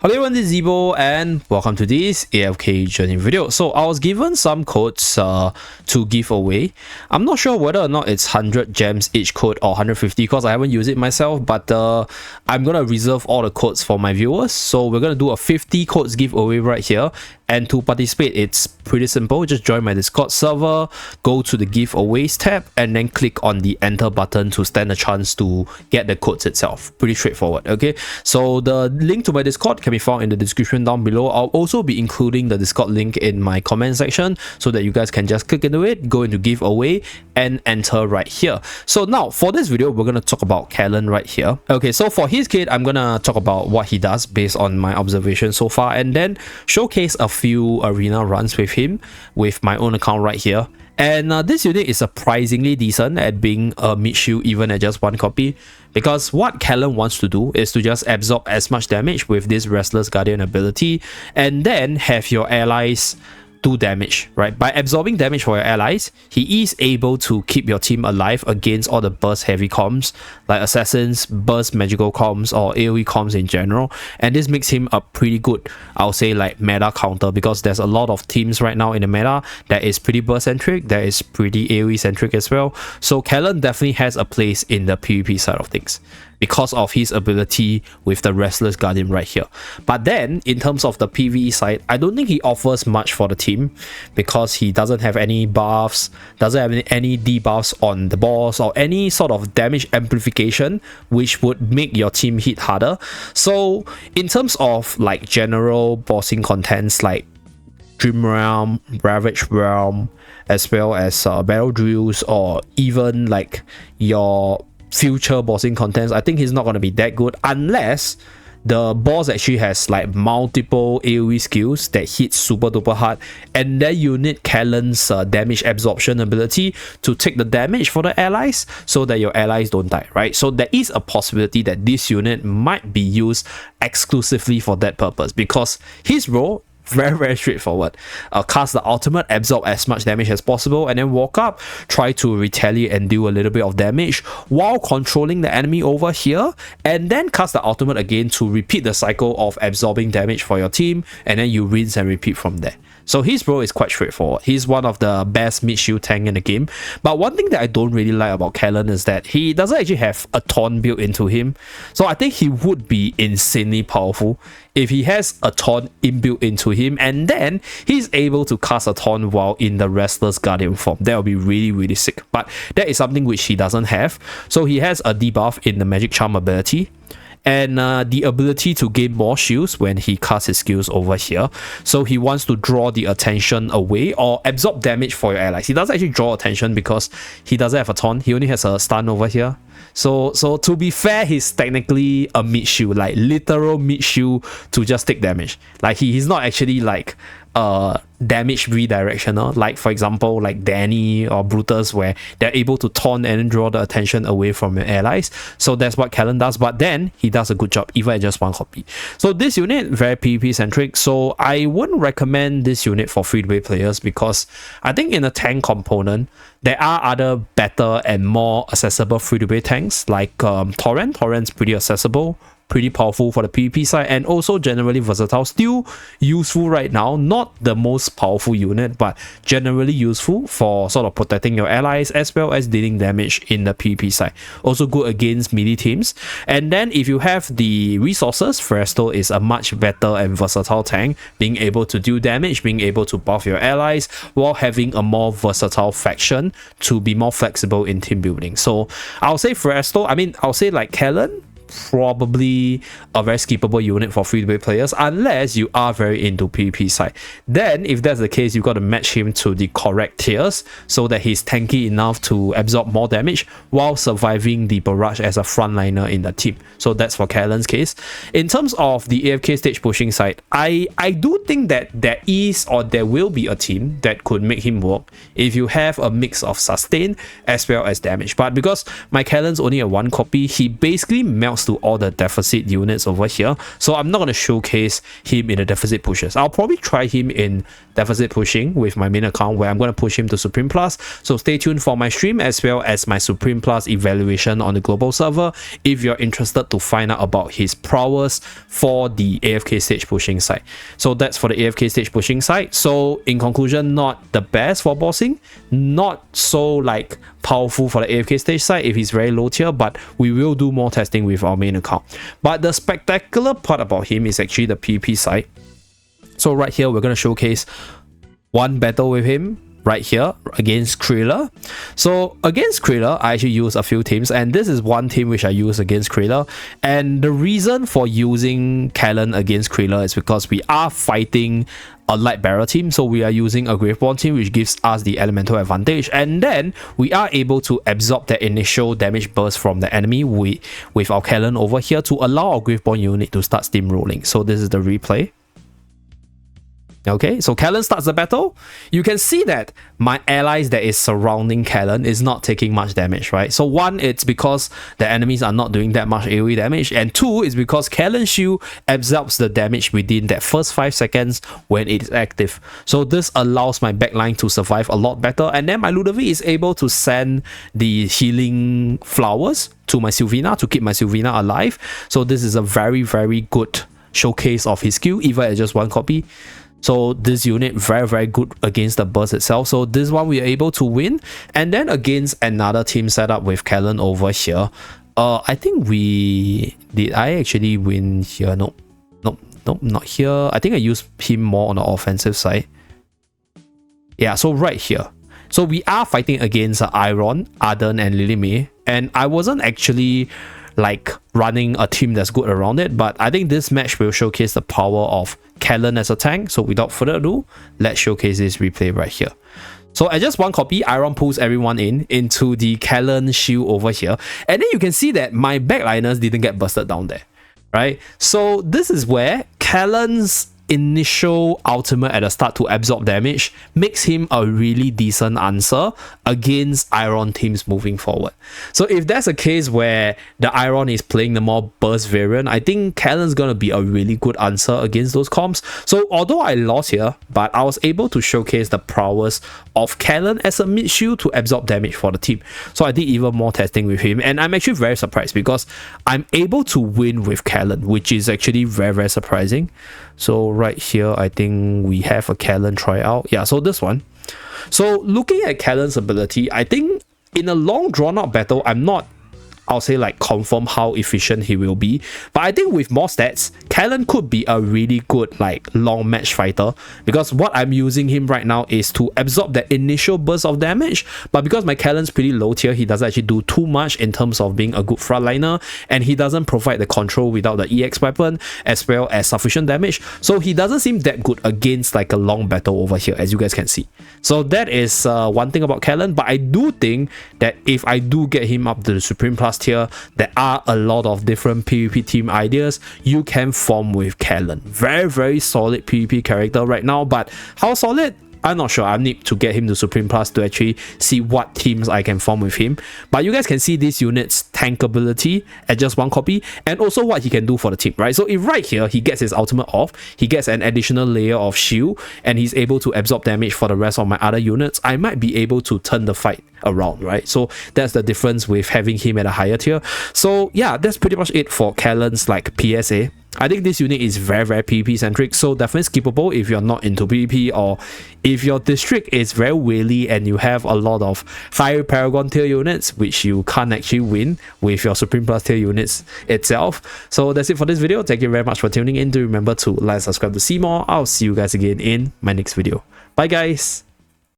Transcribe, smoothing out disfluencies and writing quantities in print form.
Hello everyone, this is Zeeebo and welcome to this AFK journey video. So I was given some codes to give away. I'm not sure whether or not it's 100 gems each code or 150 because I haven't used it myself, but I'm gonna reserve all the codes for my viewers. So we're gonna do a 50 codes giveaway right here. And to participate, it's pretty simple. Just join my Discord server, go to the giveaways tab, and then click on the enter button to stand a chance to get the codes itself. Pretty straightforward, okay? So the link to my Discord can be found in the description down below. I'll also be including the Discord link in my comment section so that you guys can just click into it, go into giveaway, and enter right here. So now, for this video, we're going to talk about Callan right here. Okay, so for his kit, I'm going to talk about what he does based on my observation so far, and then showcase a few arena runs with him with my own account right here. And this unit is surprisingly decent at being a mid shield even at just one copy, because what Callan wants to do is to just absorb as much damage with this Restless Guardian ability and then have your allies do damage, right? By absorbing damage for your allies, he is able to keep your team alive against all the burst heavy comms like assassins, burst magical comms, or AoE comms in general. And this makes him a pretty good, I'll say, like meta counter, because there's a lot of teams right now in the meta that is pretty burst centric, that is pretty AoE centric as well. So Callan definitely has a place in the PvP side of things because of his ability with the Restless Guardian right here. But then, in terms of the PvE side, I don't think he offers much for the team because he doesn't have any buffs, doesn't have any debuffs on the boss, or any sort of damage amplification which would make your team hit harder. So, in terms of like general bossing contents like Dream Realm, Ravage Realm, as well as battle drills, or even like your future bossing contents, I think he's not going to be that good unless the boss actually has like multiple AoE skills that hit super duper hard, and then you need Callan's damage absorption ability to take the damage for the allies so that your allies don't die, right? So there is a possibility that this unit might be used exclusively for that purpose, because his role very straightforward. Cast the ultimate, absorb as much damage as possible, and then walk up, try to retaliate and do a little bit of damage while controlling the enemy over here, and then cast the ultimate again to repeat the cycle of absorbing damage for your team, and then you rinse and repeat from there. So his role is quite straightforward. He's one of the best mid-shield tank in the game. But one thing that I don't really like about Callan is that he doesn't actually have a taunt built into him. So I think he would be insanely powerful if he has a taunt inbuilt into him, and then he's able to cast a taunt while in the Restless Guardian form. That would be really sick. But that is something which he doesn't have. So he has a debuff in the Magic Charm ability, and the ability to gain more shields when he casts his skills over here. So he wants to draw the attention away or absorb damage for your allies. He doesn't actually draw attention because he doesn't have a taunt. He only has a stun over here. So to be fair, he's technically a mid shield, like literal mid shield to just take damage. Like he's not actually like damage redirectional, like for example like Danny or Brutus, where they're able to taunt and draw the attention away from your allies. So that's what Callan does, but then he does a good job even at just one copy. So this unit very PvP centric, so I wouldn't recommend this unit for free-to-play players, because I think in the tank component there are other better and more accessible free-to-play tanks like Torrent. Torrent's pretty accessible, pretty powerful for the PvP side, and also generally versatile. Still useful right now, not the most powerful unit, but generally useful for sort of protecting your allies as well as dealing damage in the PvP side. Also good against melee teams. And then if you have the resources, Feresto is a much better and versatile tank, being able to do damage, being able to buff your allies while having a more versatile faction to be more flexible in team building. So I'll say Feresto, I'll say like Callan, probably a very skippable unit for free-to-play players unless you are very into PvP side. Then if that's the case, you've got to match him to the correct tiers so that he's tanky enough to absorb more damage while surviving the barrage as a frontliner in the team. So that's for Callan's case. In terms of the AFK stage pushing side, I do think that there is or there will be a team that could make him work if you have a mix of sustain as well as damage. But because my Callan's only a one copy, he basically melts belongs to all the deficit units over here. So I'm not going to showcase him in the deficit pushes. I'll probably try him in deficit pushing with my main account, where I'm going to push him to Supreme Plus. So stay tuned for my stream as well as my Supreme Plus evaluation on the global server if you're interested to find out about his prowess for the AFK stage pushing side. So that's for the AFK stage pushing side. So in conclusion, not the best for bossing, not so like powerful for the AFK stage side if he's very low tier, but we will do more testing with our main account. But the spectacular part about him is actually the PvP side. So right here, we're going to showcase one battle with him right here against Kriller. So against Kriller, I actually use a few teams, and this is one team which I use against Kriller. And the reason for using Callan against Kriller is because we are fighting a light barrel team, so we are using a Graveborn team, which gives us the elemental advantage, and then we are able to absorb the initial damage burst from the enemy with our Callan over here to allow our Graveborn unit to start steamrolling. So this is the replay. Okay, so Callan starts the battle. You can see that my allies that is surrounding Callan is not taking much damage, right? So one, it's because the enemies are not doing that much AoE damage, and two, is because Callan's shield absorbs the damage within that first 5 seconds when it is active. So this allows my backline to survive a lot better, and then my Ludovic is able to send the healing flowers to my Sylvina to keep my Sylvina alive. So this is a very, very good showcase of his skill, even at just one copy. So this unit very, very good against the burst itself. So this one we are able to win. And then against another team setup with Callan over here, I think did I actually win here? Nope, not here. I think I used him more on the offensive side. Yeah, so right here. So we are fighting against Iron, Arden, and Lily May, and I wasn't actually like running a team that's good around it, but I think this match will showcase the power of Callan as a tank. So without further ado, let's showcase this replay right here. So at just one copy, Iron pulls everyone into the Callan shield over here, and then you can see that my backliners didn't get busted down there, right? So this is where Callan's initial ultimate at the start to absorb damage makes him a really decent answer against Iron teams moving forward. So if that's a case where the Iron is playing the more burst variant, I think Callan's gonna be a really good answer against those comps. So although I lost here, but I was able to showcase the prowess of Callan as a mid shield to absorb damage for the team. So I did even more testing with him, and I'm actually very surprised because I'm able to win with Callan, which is actually very, very surprising. So right here, I think we have a Callan tryout. Yeah, so this one. So looking at Callan's ability, I think in a long drawn out battle, I'm not, I'll say like confirm how efficient he will be, but I think with more stats, Callan could be a really good like long match fighter, because what I'm using him right now is to absorb that initial burst of damage, but because my Callan's pretty low tier, he doesn't actually do too much in terms of being a good frontliner, and he doesn't provide the control without the EX weapon as well as sufficient damage, so he doesn't seem that good against like a long battle over here, as you guys can see. So that is one thing about Callan, but I do think that if I do get him up to the Supreme Plus tier, there are a lot of different PvP team ideas you can form with Callan. Very, very solid PvP character right now, but how solid? I'm not sure. I need to get him to Supreme Plus to actually see what teams I can form with him. But you guys can see this unit's tankability at just one copy, and also what he can do for the team, right? So if right here he gets his ultimate off, he gets an additional layer of shield, and he's able to absorb damage for the rest of my other units, I might be able to turn the fight around, right? So that's the difference with having him at a higher tier. So yeah, that's pretty much it for Callan's like PSA. I think this unit is very, very PvP centric, so definitely skippable if you're not into PvP, or if your district is very wheelie and you have a lot of Fire Paragon tier units which you can't actually win with your Supreme Plus tier units itself. So that's it for this video. Thank you very much for tuning in. Do remember to like and subscribe to see more. I'll see you guys again in my next video. Bye guys.